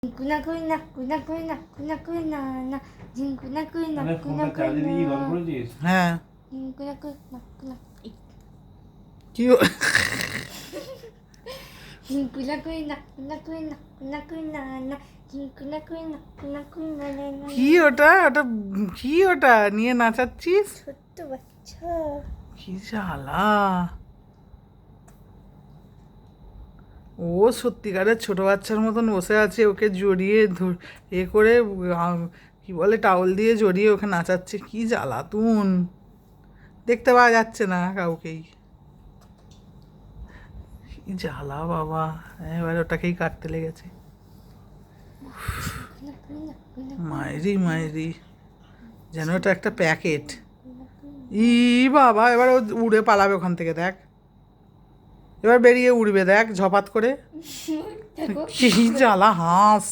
কুনা কুনা কুনা কুনা কুনা কুনা না ঝিঙ্কুনা কুনা মানে কুনা ফোনটা চার্জে দিয়ে গল্প করেছিস? হ্যাঁ কুনা কুনা কুনা কি ঝিঙ্কুনা কুনা কুনা কুনা কুনা কুনা না ঝিঙ্কুনা কুনা কুনা কুনা না কি ওটা ওটা কি ওটা নিয়ে নাচাচ্ছিস? ছোট্ট বাচ্চা কি জ্বালা! ও সত্যিকারের ছোট বাচ্চার মতন বসে আছে, ওকে জড়িয়ে এ করে কি বলে টাওয়াল দিয়ে জড়িয়ে ওকে নাচাচ্ছে। কি জ্বালাতুন! দেখতে পাওয়া যাচ্ছে না কাউকেই। কি জ্বালা বাবা! এবার ওটাকেই কাটতে লেগেছে। কুনা কুনা কুনা মায়েরি মায়েরি, যেন ওটা একটা প্যাকেট। ই বাবা, এবার ও উড়ে পালাবে ওখান থেকে, দেখ এবার বেরিয়ে উড়বে, দেখ ঝপাত করে। দেখো কি জ্বালা হাঁস!